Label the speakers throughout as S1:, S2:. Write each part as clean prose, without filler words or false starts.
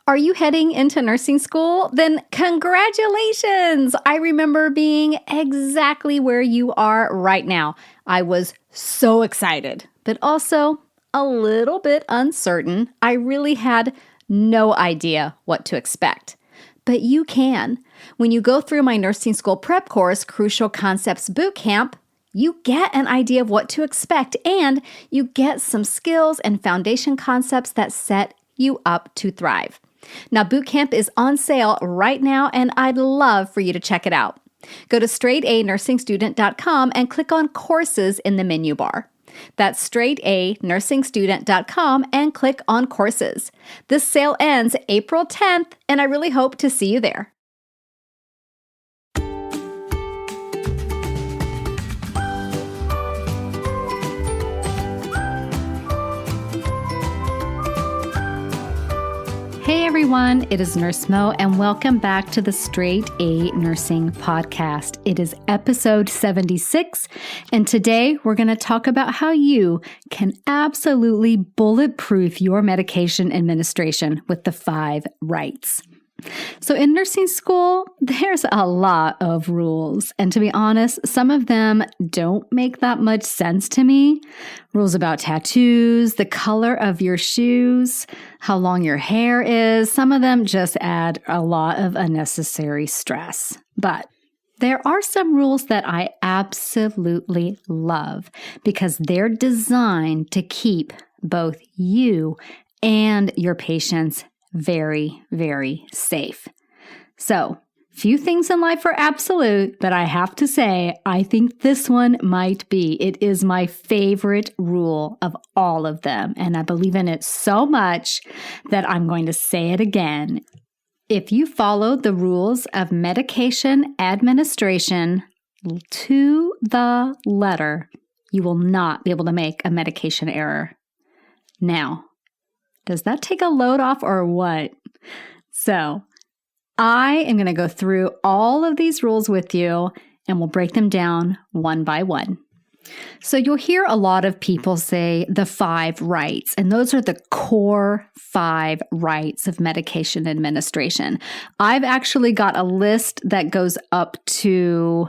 S1: Are you heading into nursing school? Then congratulations! I remember being exactly where you are right now. I was so excited, but also a little bit uncertain. I really had no idea what to expect. But you can. When you go through my nursing school prep course, Crucial Concepts Bootcamp, you get an idea of what to expect and you get some skills and foundation concepts that set you up to thrive. Now, Bootcamp is on sale right now, and I'd love for you to check it out. Go to straightanursingstudent.com and click on Courses in the menu bar. That's straightanursingstudent.com and click on Courses. This sale ends April 10th, and I really hope to see you there. Hey everyone, it is Nurse Mo, and welcome back to the Straight A Nursing Podcast. It is episode 76, and today we're going to talk about how you can absolutely bulletproof your medication administration with the 5 rights. So in nursing school, there's a lot of rules, and to be honest, some of them don't make that much sense to me. Rules about tattoos, the color of your shoes, how long your hair is, some of them just add a lot of unnecessary stress. But there are some rules that I absolutely love because they're designed to keep both you and your patients very, very safe. So, few things in life are absolute, but I have to say, I think this one might be. It is my favorite rule of all of them, and I believe in it so much that I'm going to say it again. If you follow the rules of medication administration to the letter, you will not be able to make a medication error. Now, does that take a load off or what? So, I am going to go through all of these rules with you and we'll break them down one by one. So you'll hear a lot of people say the 5 rights, and those are the core 5 rights of medication administration. I've actually got a list that goes up to,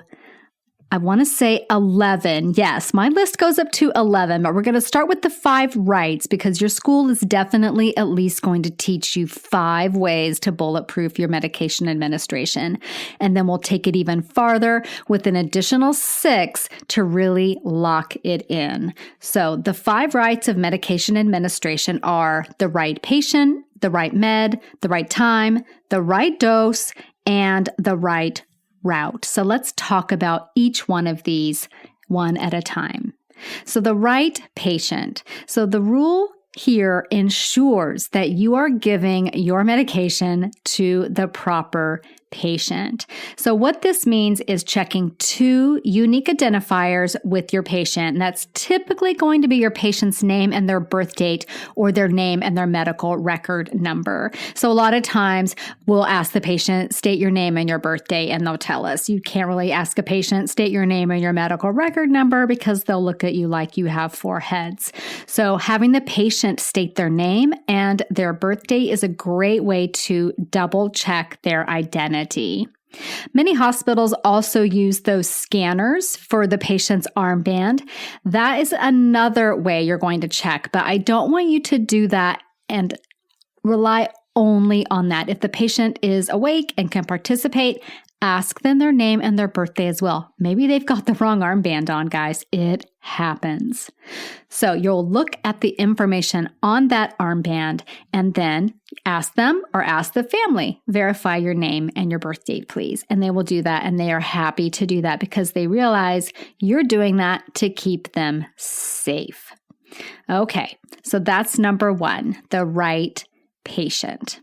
S1: I want to say 11. Yes, my list goes up to 11, but we're going to start with the 5 rights because your school is definitely at least going to teach you 5 ways to bulletproof your medication administration. And then we'll take it even farther with an additional 6 to really lock it in. So the 5 rights of medication administration are the right patient, the right med, the right time, the right dose, and the right route. So let's talk about each one of these one at a time. So the right patient. So the rule here ensures that you are giving your medication to the proper patient. So what this means is checking 2 unique identifiers with your patient. And that's typically going to be your patient's name and their birth date, or their name and their medical record number. So a lot of times we'll ask the patient, state your name and your birthday, and they'll tell us. You can't really ask a patient, state your name and your medical record number, because they'll look at you like you have 4 heads. So having the patient state their name and their birthday is a great way to double check their identity. Many hospitals also use those scanners for the patient's armband. That is another way you're going to check, but I don't want you to do that and rely only on that. If the patient is awake and can participate, ask them their name and their birthday as well. Maybe they've got the wrong armband on, guys. It happens. So you'll look at the information on that armband and then ask them or ask the family, verify your name and your birth date, please. And they will do that, and they are happy to do that because they realize you're doing that to keep them safe. Okay, so that's number 1, the right patient.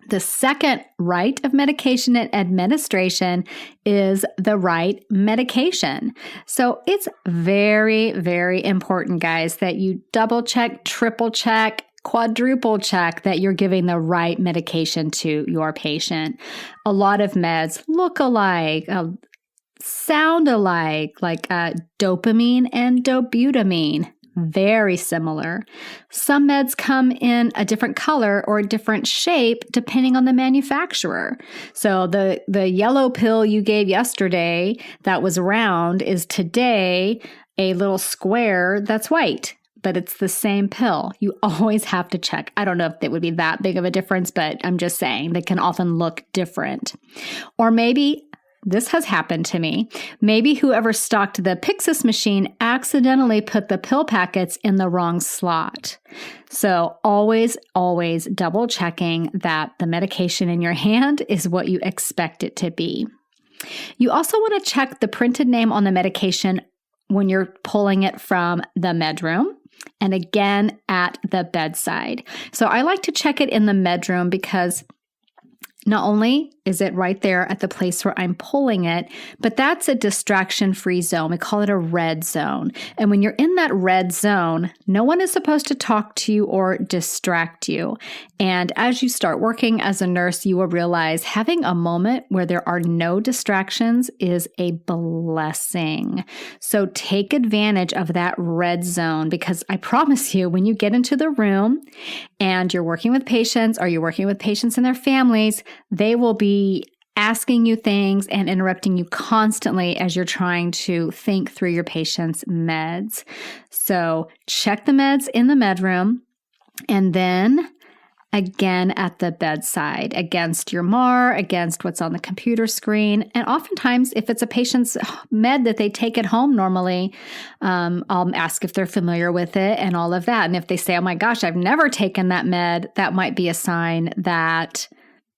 S1: The second right of medication administration is the right medication. So it's very, very important, guys, that you double check, triple check, quadruple check that you're giving the right medication to your patient. A lot of meds look alike, sound alike, like dopamine and dobutamine. very similar. Some meds come in a different color or a different shape depending on the manufacturer. So the yellow pill you gave yesterday that was round is today a little square that's white, but it's the same pill. You always have to check. I don't know if it would be that big of a difference, but I'm just saying they can often look different. Or maybe this has happened to me. Maybe whoever stocked the Pyxis machine accidentally put the pill packets in the wrong slot. So always double checking that the medication in your hand is what you expect it to be. You also want to check the printed name on the medication when you're pulling it from the medroom, and again at the bedside. So I like to check it in the medroom because not only is it right there at the place where I'm pulling it, but that's a distraction-free zone. We call it a red zone. And when you're in that red zone, no one is supposed to talk to you or distract you. And as you start working as a nurse, you will realize having a moment where there are no distractions is a blessing. So take advantage of that red zone, because I promise you, when you get into the room and you're working with patients or you're working with patients and their families, they will be asking you things and interrupting you constantly as you're trying to think through your patient's meds. So check the meds in the medroom, and then again at the bedside against your MAR, against what's on the computer screen. And oftentimes, if it's a patient's med that they take at home normally, I'll ask if they're familiar with it and all of that. And if they say, oh my gosh, I've never taken that med, that might be a sign that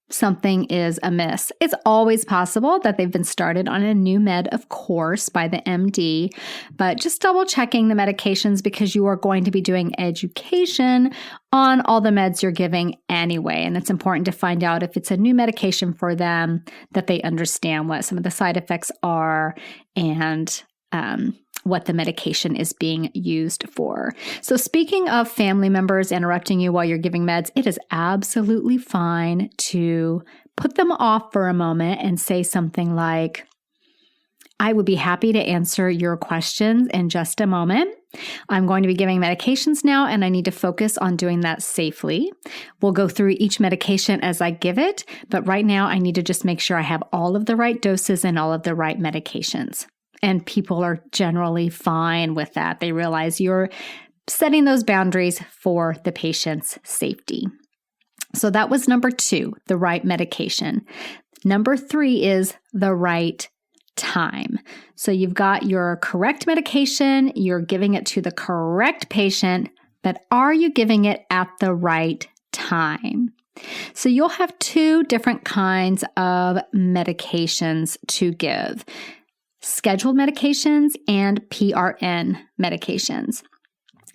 S1: something is amiss. It's always possible that they've been started on a new med, of course, by the MD, but just double checking the medications, because you are going to be doing education on all the meds you're giving anyway. And it's important to find out if it's a new medication for them, that they understand what some of the side effects are and what the medication is being used for. So speaking of family members interrupting you while you're giving meds, it is absolutely fine to put them off for a moment and say something like, I would be happy to answer your questions in just a moment. I'm going to be giving medications now, and I need to focus on doing that safely. We'll go through each medication as I give it, but right now I need to just make sure I have all of the right doses and all of the right medications. And people are generally fine with that. They realize you're setting those boundaries for the patient's safety. So that was number 2, the right medication. Number 3 is the right time. So you've got your correct medication, you're giving it to the correct patient, but are you giving it at the right time? So you'll have 2 different kinds of medications to give: scheduled medications and PRN medications.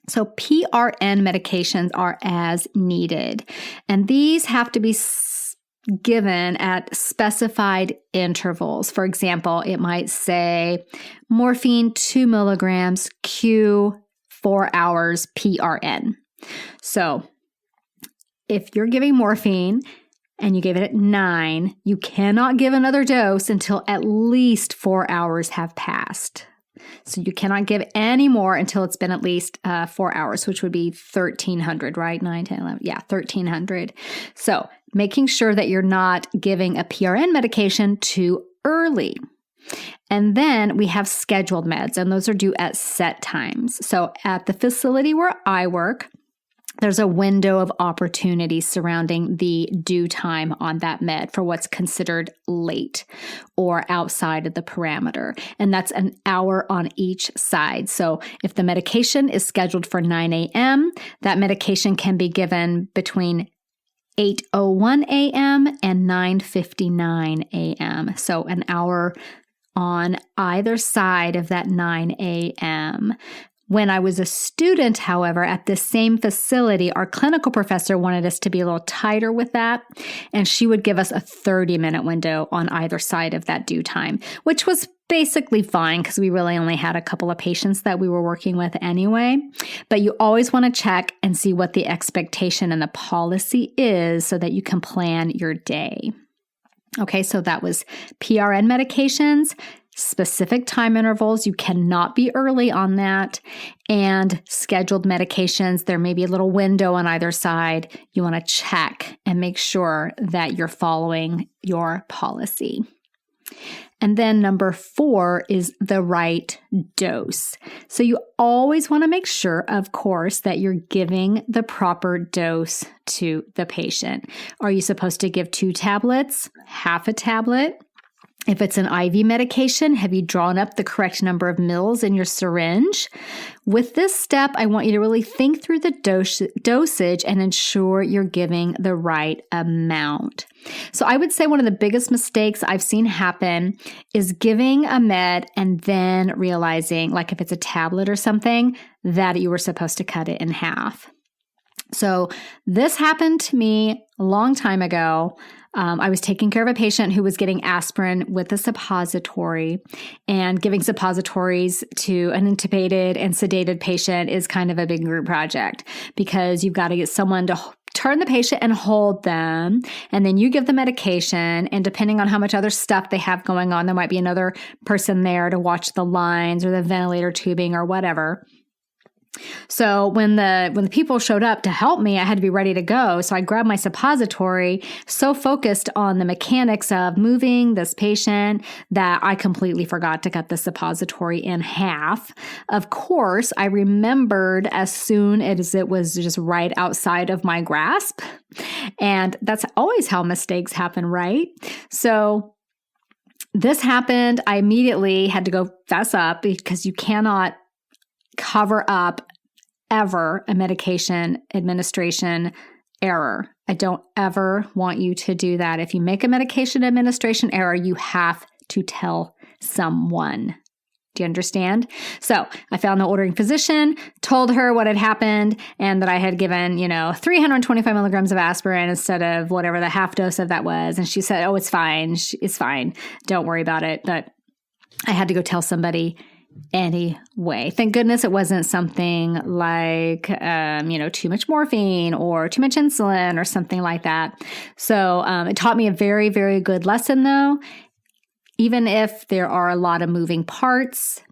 S1: So PRN medications are as needed, and these have to be given at specified intervals. For example, it might say morphine 2 milligrams, Q 4 hours PRN. So if you're giving morphine and you gave it at 9, you cannot give another dose until at least 4 hours have passed. So you cannot give any more until it's been at least 4 hours, which would be 1,300, right? 9, 10, 11. Yeah, 1,300. So making sure that you're not giving a PRN medication too early. And then we have scheduled meds, and those are due at set times. So at the facility where I work, there's a window of opportunity surrounding the due time on that med for what's considered late or outside of the parameter. And that's an hour on each side. So if the medication is scheduled for 9 a.m., that medication can be given between 8:01 a.m. and 9:59 a.m. So an hour on either side of that 9 a.m. When I was a student, however, at this same facility, our clinical professor wanted us to be a little tighter with that, and she would give us a 30-minute window on either side of that due time, which was basically fine because we really only had a couple of patients that we were working with anyway. But you always want to check and see what the expectation and the policy is so that you can plan your day. Okay, so that was PRN medications, specific time intervals. You cannot be early on that. And scheduled medications, there may be a little window on either side. You want to check and make sure that you're following your policy. And then number 4 is the right dose. So you always want to make sure, of course, that you're giving the proper dose to the patient. Are you supposed to give 2 tablets, half a tablet? If it's an IV medication, have you drawn up the correct number of mils in your syringe? With this step, I want you to really think through the dosage and ensure you're giving the right amount. So I would say one of the biggest mistakes I've seen happen is giving a med and then realizing, like if it's a tablet or something, that you were supposed to cut it in half. So this happened to me a long time ago. I was taking care of a patient who was getting aspirin with a suppository, and giving suppositories to an intubated and sedated patient is kind of a big group project because you've got to get someone to turn the patient and hold them, and then you give the medication, and depending on how much other stuff they have going on, there might be another person there to watch the lines or the ventilator tubing or whatever. So when the people showed up to help me, I had to be ready to go. So I grabbed my suppository, so focused on the mechanics of moving this patient that I completely forgot to cut the suppository in half. Of course, I remembered as soon as it was just right outside of my grasp. And that's always how mistakes happen, right? So this happened. I immediately had to go fess up because you cannot cover up ever a medication administration error. I don't ever want you to do that. If you make a medication administration error, you have to tell someone. Do you understand? So I found the ordering physician, told her what had happened, and that I had given, 325 milligrams of aspirin instead of whatever the half dose of that was. And she said, "Oh, it's fine. It's fine. Don't worry about it." But I had to go tell somebody anyway. Thank goodness it wasn't something like, too much morphine or too much insulin or something like that. So it taught me a very, very good lesson though. Even if there are a lot of moving parts,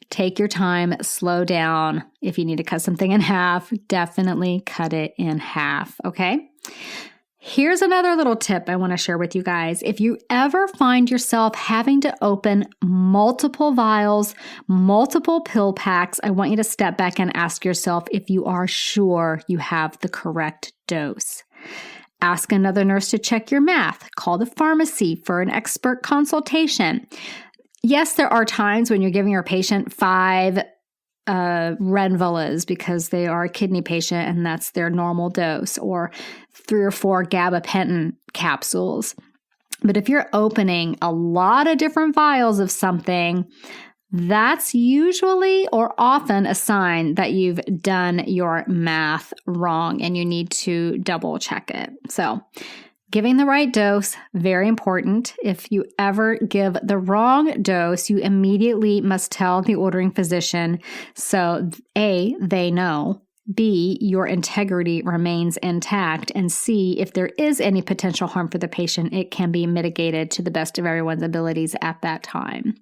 S1: take your time, slow down. If you need to cut something in half, definitely cut it in half, okay? Here's another little tip I want to share with you guys. If you ever find yourself having to open multiple vials, multiple pill packs, I want you to step back and ask yourself if you are sure you have the correct dose. Ask another nurse to check your math. Call the pharmacy for an expert consultation. Yes, there are times when you're giving your patient 5 Renvolas because they are a kidney patient and that's their normal dose, or 3 or 4 gabapentin capsules. But if you're opening a lot of different vials of something, that's usually or often a sign that you've done your math wrong and you need to double check it. So giving the right dose, very important. If you ever give the wrong dose, you immediately must tell the ordering physician so A, they know, B, your integrity remains intact, and C, if there is any potential harm for the patient, it can be mitigated to the best of everyone's abilities at that time.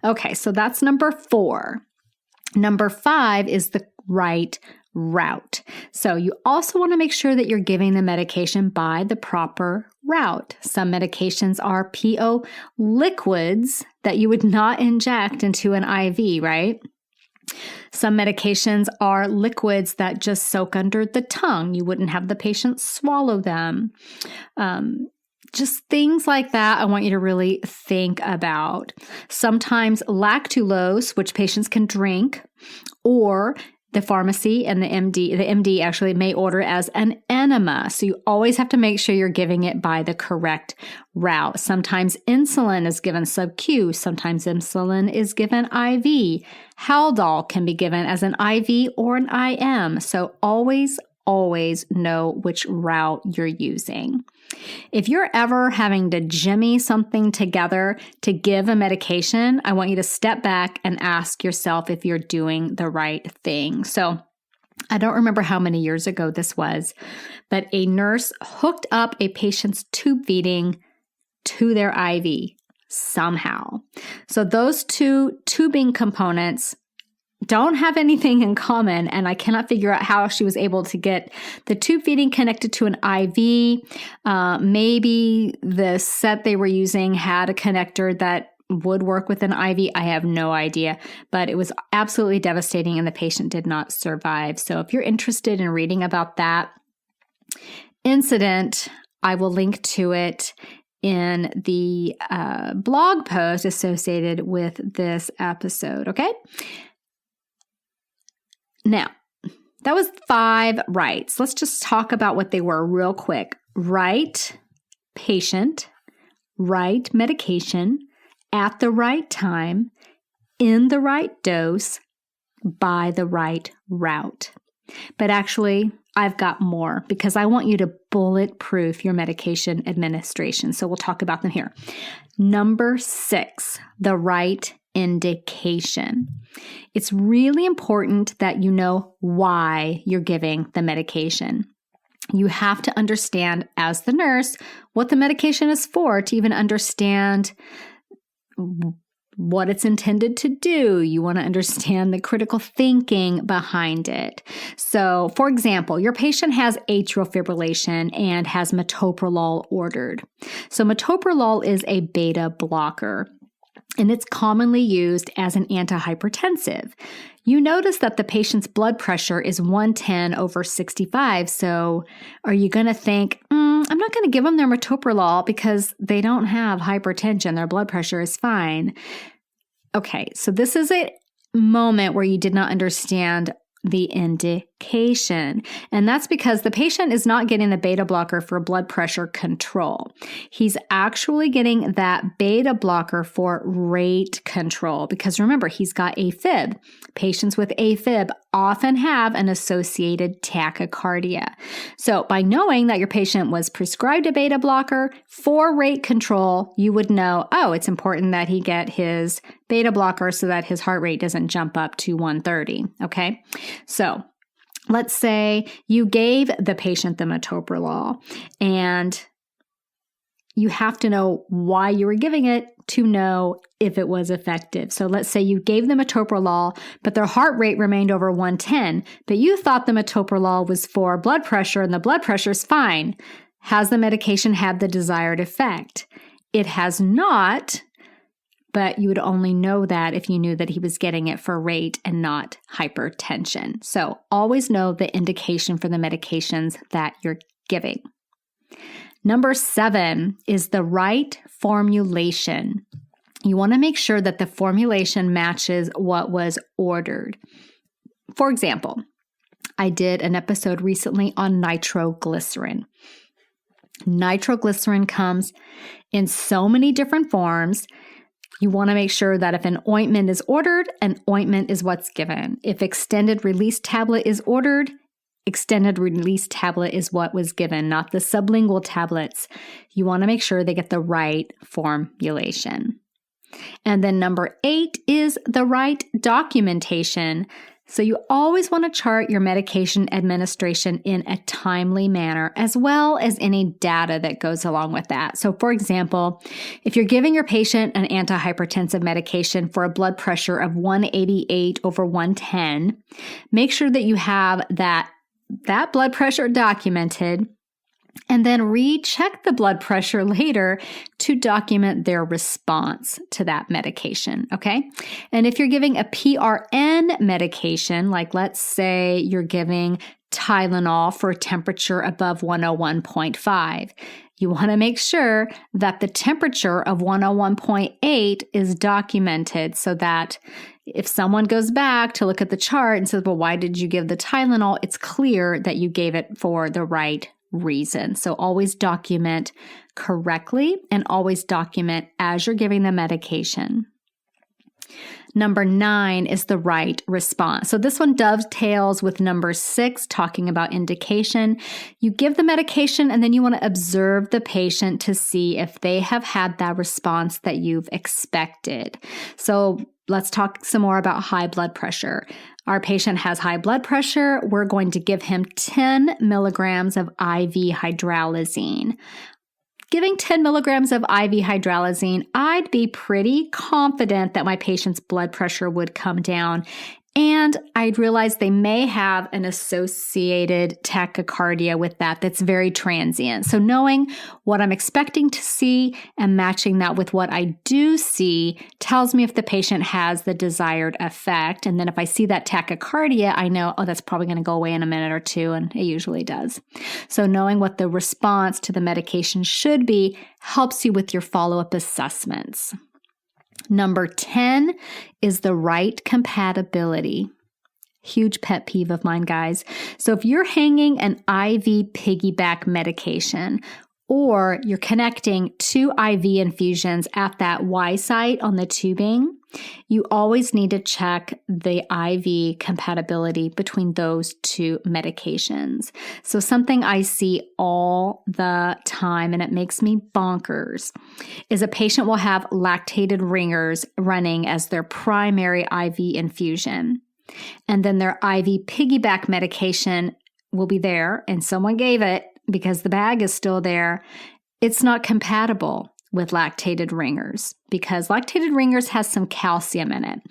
S1: Okay, so that's number 4. Number 5 is the right route. So you also want to make sure that you're giving the medication by the proper route. Some medications are PO liquids that you would not inject into an IV, right? Some medications are liquids that just soak under the tongue. You wouldn't have the patient swallow them. Just things like that I want you to really think about. Sometimes lactulose, which patients can drink, or the pharmacy and the MD actually may order as an enema. So you always have to make sure you're giving it by the correct route. Sometimes insulin is given sub-Q. Sometimes insulin is given IV. Haldol can be given as an IV or an IM. So always know which route you're using. If you're ever having to jimmy something together to give a medication, I want you to step back and ask yourself if you're doing the right thing. So I don't remember how many years ago this was, but a nurse hooked up a patient's tube feeding to their IV. somehow. So those two tubing components don't have anything in common, and I cannot figure out how she was able to get the tube feeding connected to an IV. Maybe the set they were using had a connector that would work with an IV. I have no idea, but it was absolutely devastating and the patient did not survive. So if you're interested in reading about that incident, I will link to it in the blog post associated with this episode, okay? Now, that was 5 rights. Let's just talk about what they were real quick. Right patient, right medication, at the right time, in the right dose, by the right route. But actually, I've got more because I want you to bulletproof your medication administration. So we'll talk about them here. Number 6, the right indication. It's really important that you know why you're giving the medication. You have to understand as the nurse what the medication is for to even understand what it's intended to do. You want to understand the critical thinking behind it. So, for example, your patient has atrial fibrillation and has metoprolol ordered. So metoprolol is a beta blocker, and it's commonly used as an antihypertensive. You notice that the patient's blood pressure is 110/65, so are you going to think, I'm not going to give them their metoprolol because they don't have hypertension, their blood pressure is fine? Okay, so this is a moment where you did not understand the indication. And that's because the patient is not getting the beta blocker for blood pressure control. He's actually getting that beta blocker for rate control because remember, he's got AFib. Patients with AFib often have an associated tachycardia. So by knowing that your patient was prescribed a beta blocker for rate control, you would know, it's important that he get his beta blocker so that his heart rate doesn't jump up to 130, okay? So let's say you gave the patient the metoprolol and you have to know why you were giving it to know if it was effective. So let's say you gave them metoprolol, but their heart rate remained over 110, but you thought the metoprolol was for blood pressure and the blood pressure is fine. Has the medication had the desired effect? It has not, but you would only know that if you knew that he was getting it for rate and not hypertension. So always know the indication for the medications that you're giving. Number 7 is the right formulation. You want to make sure that the formulation matches what was ordered. For example, I did an episode recently on nitroglycerin. Nitroglycerin comes in so many different forms. You want to make sure that if an ointment is ordered, an ointment is what's given. If extended release tablet is ordered, extended release tablet is what was given, not the sublingual tablets. You want to make sure they get the right formulation. And then number 8 is the right documentation. So you always want to chart your medication administration in a timely manner, as well as any data that goes along with that. So for example, if you're giving your patient an antihypertensive medication for a blood pressure of 188/110, make sure that you have that blood pressure documented, and then recheck the blood pressure later to document their response to that medication, okay? And if you're giving a PRN medication, like let's say you're giving Tylenol for a temperature above 101.5, you want to make sure that the temperature of 101.8 is documented so that if someone goes back to look at the chart and says, well, why did you give the Tylenol? It's clear that you gave it for the right reason. So always document correctly and always document as you're giving the medication. Number 9 is the right response. So this one dovetails with number 6, talking about indication. You give the medication and then you want to observe the patient to see if they have had that response that you've expected. So let's talk some more about high blood pressure. Our patient has high blood pressure. We're going to give him 10 milligrams of IV hydralazine. giving 10 milligrams of IV hydralazine, I'd be pretty confident that my patient's blood pressure would come down. And I'd realize they may have an associated tachycardia with that that's very transient. So knowing what I'm expecting to see and matching that with what I do see tells me if the patient has the desired effect. And then if I see that tachycardia, I know, oh, that's probably going to go away in a minute or two, and it usually does. So knowing what the response to the medication should be helps you with your follow-up assessments. Number 10 is the right compatibility. Huge pet peeve of mine, guys. So if you're hanging an IV piggyback medication, or you're connecting 2 IV infusions at that Y site on the tubing, you always need to check the IV compatibility between those 2 medications. So something I see all the time, and it makes me bonkers, is a patient will have lactated ringers running as their primary IV infusion. And then their IV piggyback medication will be there, and someone gave it because the bag is still there. It's not compatible with lactated ringers because lactated ringers has some calcium in it.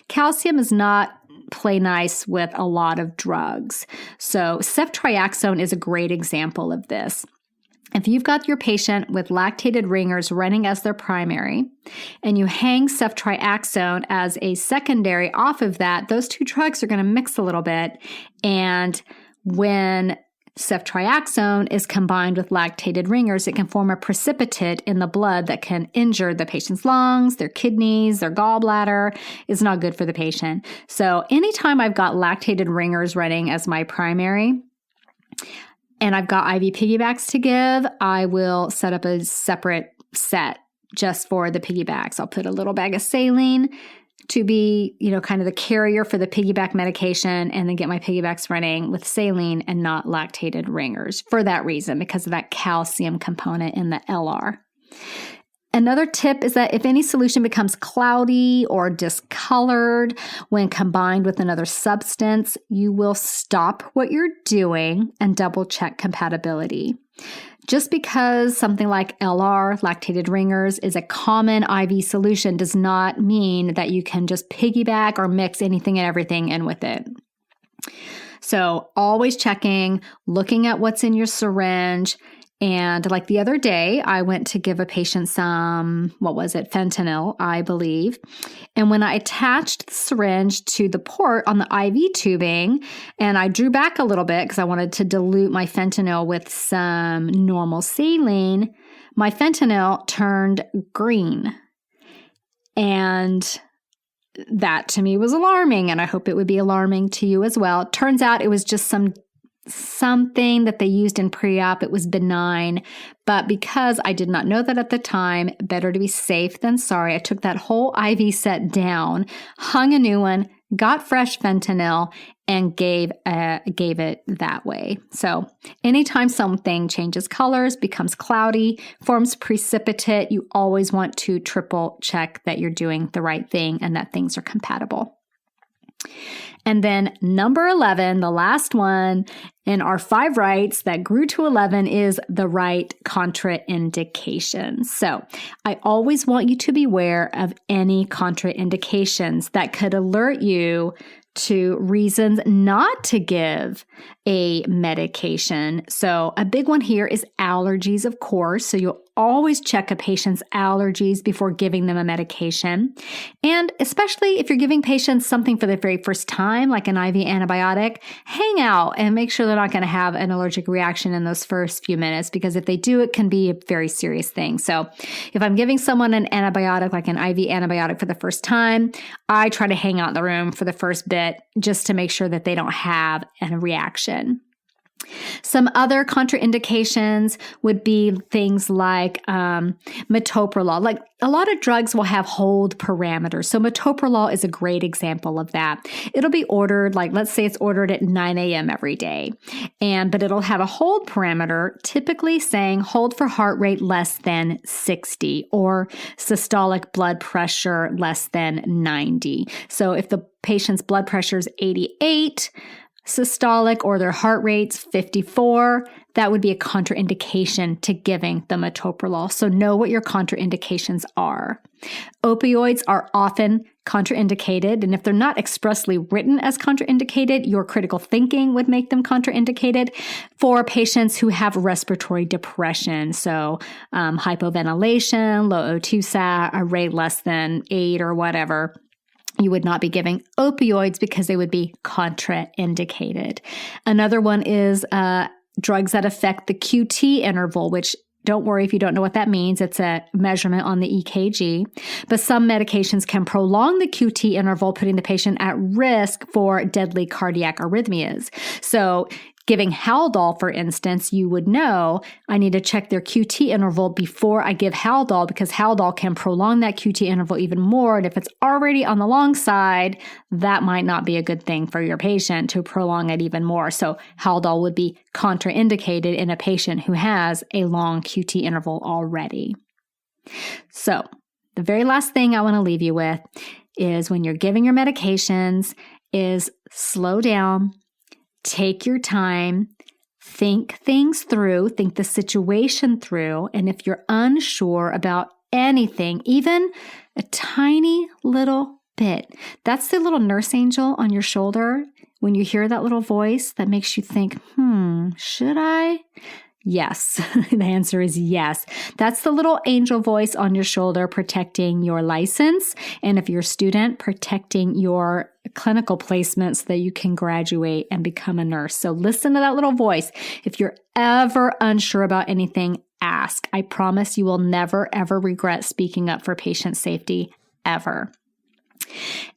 S1: Calcium does not play nice with a lot of drugs. So ceftriaxone is a great example of this. If you've got your patient with lactated ringers running as their primary, and you hang ceftriaxone as a secondary off of that, those 2 drugs are going to mix a little bit. And when ceftriaxone is combined with lactated ringers, it can form a precipitate in the blood that can injure the patient's lungs, their kidneys, their gallbladder. It's not good for the patient. So anytime I've got lactated ringers running as my primary, and I've got IV piggybacks to give, I will set up a separate set just for the piggybacks. I'll put a little bag of saline to be, kind of the carrier for the piggyback medication, and then get my piggybacks running with saline and not lactated ringers for that reason, because of that calcium component in the LR. Another tip is that if any solution becomes cloudy or discolored when combined with another substance, you will stop what you're doing and double check compatibility. Just because something like LR, lactated ringers, is a common IV solution does not mean that you can just piggyback or mix anything and everything in with it. So always checking, looking at what's in your syringe. And like the other day, I went to give a patient some, fentanyl, I believe. And when I attached the syringe to the port on the IV tubing, and I drew back a little bit because I wanted to dilute my fentanyl with some normal saline, my fentanyl turned green. And that to me was alarming, and I hope it would be alarming to you as well. Turns out it was just something that they used in pre-op. It was benign, but because I did not know that at the time, better to be safe than sorry, I took that whole IV set down, hung a new one, got fresh fentanyl, and gave it that way. So anytime something changes colors, becomes cloudy, forms precipitate, you always want to triple check that you're doing the right thing and that things are compatible. And then number 11, the last one in our 5 rights that grew to 11, is the right contraindications. So I always want you to be aware of any contraindications that could alert you to reasons not to give a medication. So a big one here is allergies, of course. So you'll always check a patient's allergies before giving them a medication. And especially if you're giving patients something for the very first time, like an IV antibiotic, hang out and make sure they're not going to have an allergic reaction in those first few minutes, because if they do, it can be a very serious thing. So if I'm giving someone an antibiotic, like an IV antibiotic for the first time, I try to hang out in the room for the first bit just to make sure that they don't have a reaction. Some other contraindications would be things like metoprolol. Like a lot of drugs will have hold parameters. So metoprolol is a great example of that. It'll be ordered, like let's say it's ordered at 9 a.m. every day, but it'll have a hold parameter, typically saying hold for heart rate less than 60 or systolic blood pressure less than 90. So if the patient's blood pressure is 88, systolic or their heart rate's 54, that would be a contraindication to giving the metoprolol. So know what your contraindications are. Opioids are often contraindicated, and if they're not expressly written as contraindicated, your critical thinking would make them contraindicated for patients who have respiratory depression. So hypoventilation, low O2 sat, a rate less than 8 or whatever. You would not be giving opioids because they would be contraindicated. Another one is drugs that affect the QT interval, which don't worry if you don't know what that means. It's a measurement on the EKG. But some medications can prolong the QT interval, putting the patient at risk for deadly cardiac arrhythmias. So giving Haldol, for instance, you would know I need to check their QT interval before I give Haldol because Haldol can prolong that QT interval even more. And if it's already on the long side, that might not be a good thing for your patient to prolong it even more. So Haldol would be contraindicated in a patient who has a long QT interval already. So the very last thing I want to leave you with is when you're giving your medications is slow down. Take your time, think things through, think the situation through, and if you're unsure about anything, even a tiny little bit, that's the little nurse angel on your shoulder. When you hear that little voice that makes you think, should I? Yes, the answer is yes. That's the little angel voice on your shoulder protecting your license. And if you're a student, protecting your clinical placement so that you can graduate and become a nurse. So listen to that little voice. If you're ever unsure about anything, ask. I promise you will never, ever regret speaking up for patient safety, ever.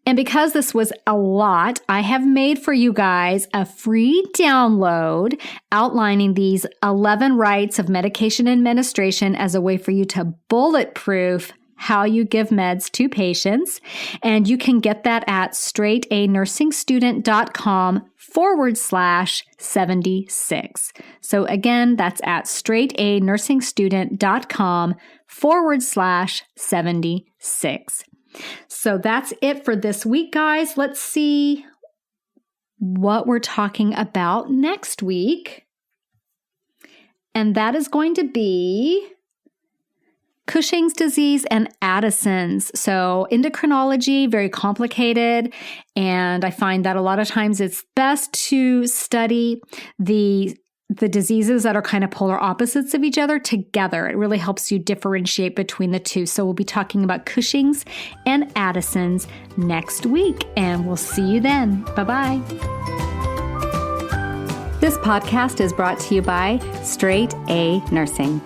S1: And because this was a lot, I have made for you guys a free download outlining these 11 rights of medication administration as a way for you to bulletproof how you give meds to patients. And you can get that at straightanursingstudent.com/76. So again, that's at straightanursingstudent.com/76. So that's it for this week, guys. Let's see what we're talking about next week. And that is going to be Cushing's disease and Addison's. So endocrinology, very complicated. And I find that a lot of times it's best to study the diseases that are kind of polar opposites of each other together. It really helps you differentiate between the two. So we'll be talking about Cushing's and Addison's next week, and we'll see you then. Bye-bye. This podcast is brought to you by Straight A Nursing.